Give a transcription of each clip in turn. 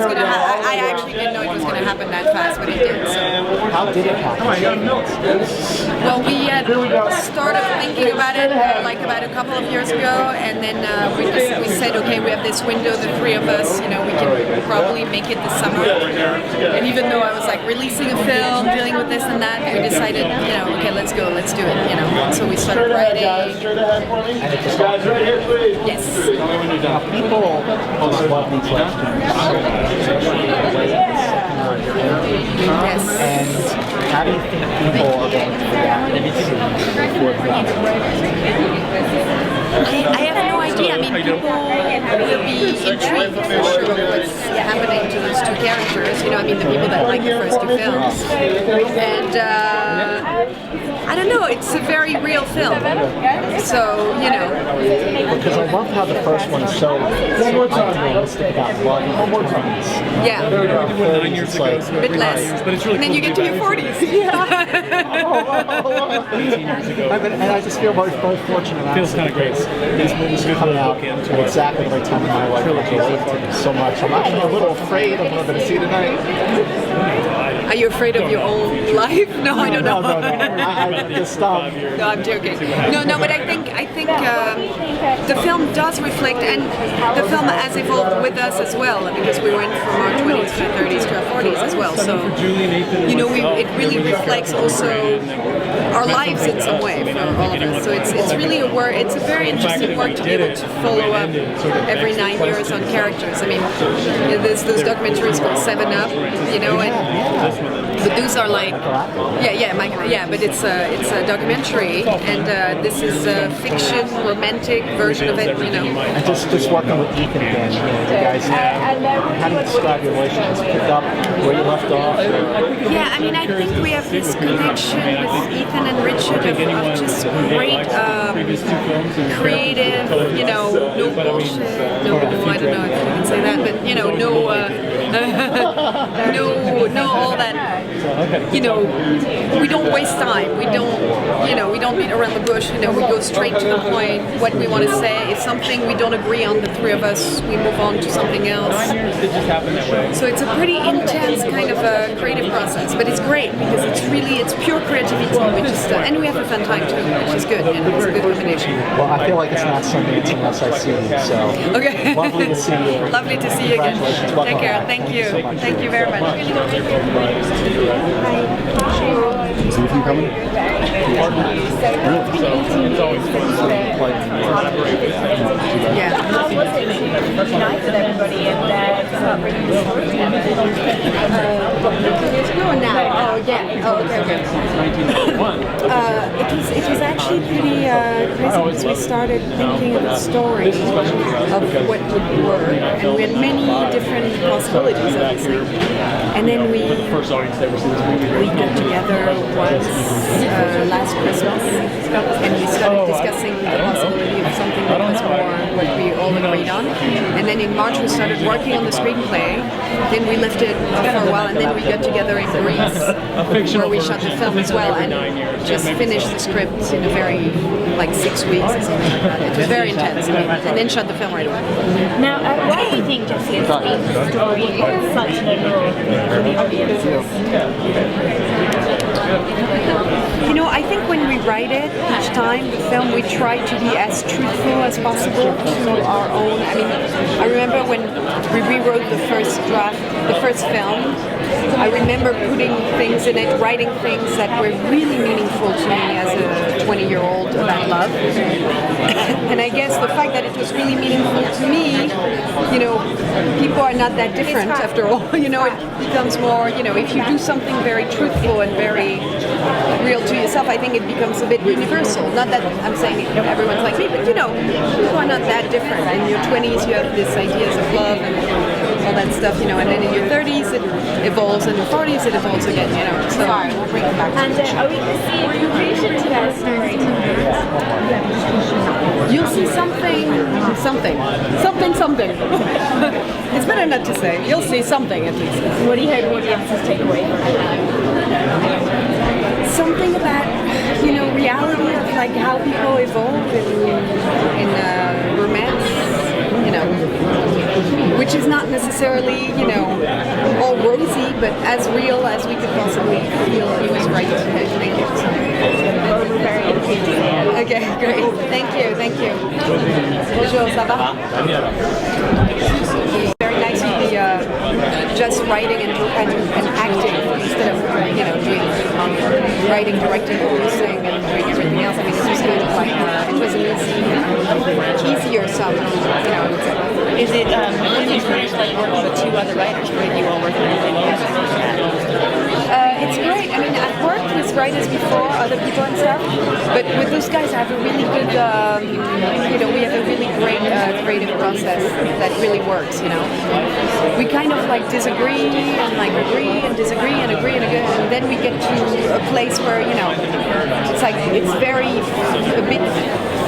was going to happen. I actually didn't know it was going to happen that fast, but it did. So. How did it happen? Well, we had started thinking about it like about a couple of years ago, and then we said, okay, we have this window, the three of us, we can probably make it this summer. And even though I was like releasing a film, dealing with this and that, we decided, okay, let's go, let's do it, So we started writing. And it just got Yes. Now, people love these questions. Yes. And how do you think people are going to react I have no idea. I mean, people will be intrigued for sure of what's happening to those two characters. The people that like the first two films. And I don't know, it's a very real film. So, Because I love how the first one is so unrealistic about blood and yeah. It's like, A bit less. And then you get to your 40s. And I just feel very fortunate. Feels kind of great. These movies are coming out at exactly the right time in my life. I relate to them so much. I'm actually a little afraid of what I'm going to see tonight. Are you afraid of your own life? No, I don't know. No. I just stop. No, I'm joking. No, but I think the film does reflect, and the film has evolved with us as well, because we went from our 20s to our 30s to our 40s as well. So, it really reflects also our lives in some way for all of us. So it's really a work. It's a very interesting work to be able to follow up every 9 years on characters. I mean, there's those documentaries called 7 Up, but those are like, but it's a documentary, and this is a fiction, romantic version of it, And just working with Ethan again, you guys, how do you describe your relationship? Pick up where you left off? Yeah, I mean, I think we have this connection with Ethan and Richard of just great, creative, no bullshit, I don't know if you can say that, but, no all that, we don't waste time, we don't beat around the bush, we go straight to the point, what we want to say. If something we don't agree on, the three of us, we move on to something else. So it's a pretty intense kind of a creative process, but it's great because it's pure creativity, which is and we have a fun time too, which is good, and it's a good combination. Well, I feel like it's not Sundance unless I see you, so okay. Lovely to see you. Lovely to see you again. Take care. Thank you. Thank you very much. Is anything coming? It's always fun. Yeah. How was it to unite with everybody and start bringing the story together? It's going now. Oh, yeah. Oh, okay. It was actually pretty crazy because we started thinking of the story of what would work, and we had many different possibilities, obviously. And then we got together once last Christmas, and we started discussing the possibility of something that was more what we all agreed on. And then in March we started working on the screenplay. Then we left it for a while, and then we got together in Greece, where we shot the film as well, and just finished the script in a very, 6 weeks or something like that. It was very intense, and then shot the film right away. Now, why do you think Jesse has made the story such an allure for the audiences? I think when we write it, each time, the film, we try to be as truthful as possible to our own. I mean, I remember when we rewrote the first draft, the first film, I remember putting things in it, writing things that were really meaningful to me as a 20-year-old about love. And I guess the fact that it was really meaningful to me, people are not that different after all. It becomes more, if you do something very truthful and very real to yourself, I think it becomes a bit universal. Not that I'm saying everyone's like me, but people are not that different. In your 20s, you have these ideas of love and all that stuff, and then in your 30s it evolves, and in your 40s it evolves again, So we'll bring it back. And are we going to see a conclusion to that story tonight? You'll see something. It's better not to say. You'll see something at least. What do you hope audiences take away from it? Something about, reality of how people evolve in romance. which is not necessarily, all rosy, but as real as we could possibly feel he was writing it. Thank you. Okay, great. Thank you. Bonjour, ça va? Very nice to be just writing and acting instead of doing writing, directing, producing, and doing everything else. I mean, it was kind of like it was an easier sum. Is it an experience like working with two other writers, or you all working together? It's great. I mean, I've worked with writers before, other people and stuff, but with those guys, I have a really good, we have a really great creative process that really works. We kind of like disagree and like agree and disagree and agree and agree, and then we get to a place where it's like it's very a bit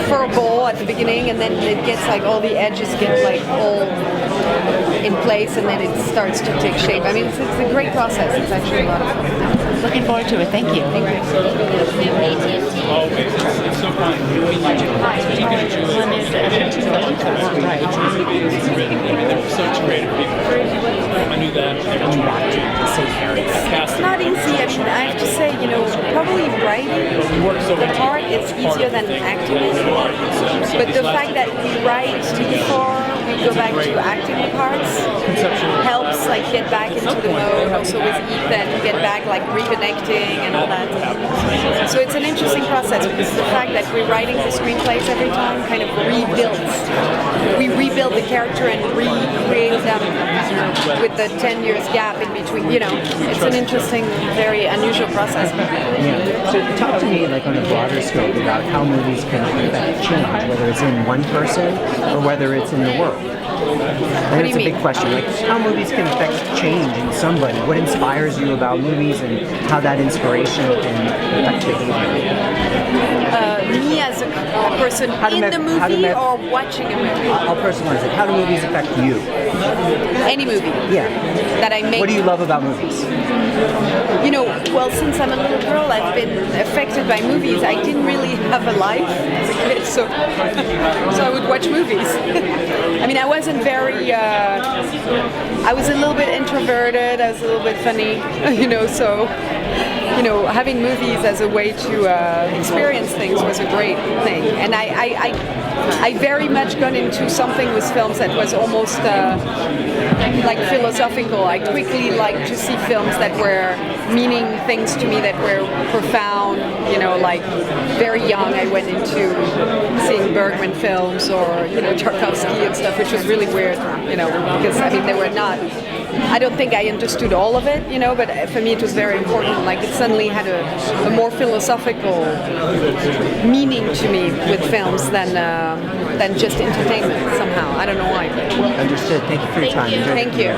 furball at the beginning, and then it gets like all the edges get like all in place, and then it starts to take shape. I mean, it's a great process. It's actually a lot of fun. Looking forward to it. Thank you. Thank you. It's not easy. I mean, I have to say, probably writing the part is easier than acting it. But the fact that we write before we go back to acting the parts helps like get back into the mode. Also with Ethan, get back like reconnecting and all that. So it's an interesting process because the fact that we're writing the screenplays every time kind of we rebuild the character and recreate them with the 10 years gap in between. It's an interesting, very unusual process. Yeah. So talk to me like on a broader scope about how movies can affect change, whether it's in one person or whether it's in the world. I think it's a big question. Like how movies can affect change in somebody. What inspires you about movies and how that inspiration can affect behavior. Me as a person in the movie or watching a movie? I'll personalize it. How do movies affect you? Any movie. Yeah. That I make. What do you love about movies? Well, since I'm a little girl, I've been affected by movies. I didn't really have a life as a kid, so I would watch movies. I mean, I wasn't very. I was a little bit introverted. I was a little bit funny, so. Having movies as a way to experience things was a great thing, and I very much got into something with films that was almost like philosophical. I quickly liked to see films that were meaning things to me that were profound. Like very young, I went into seeing Bergman films or Tarkovsky and stuff, which was really weird. Because I mean they were not. I don't think I understood all of it, but for me it was very important. Like it suddenly had a more philosophical meaning to me with films than just entertainment somehow. I don't know why. Understood. Thank you for your time. Thank you.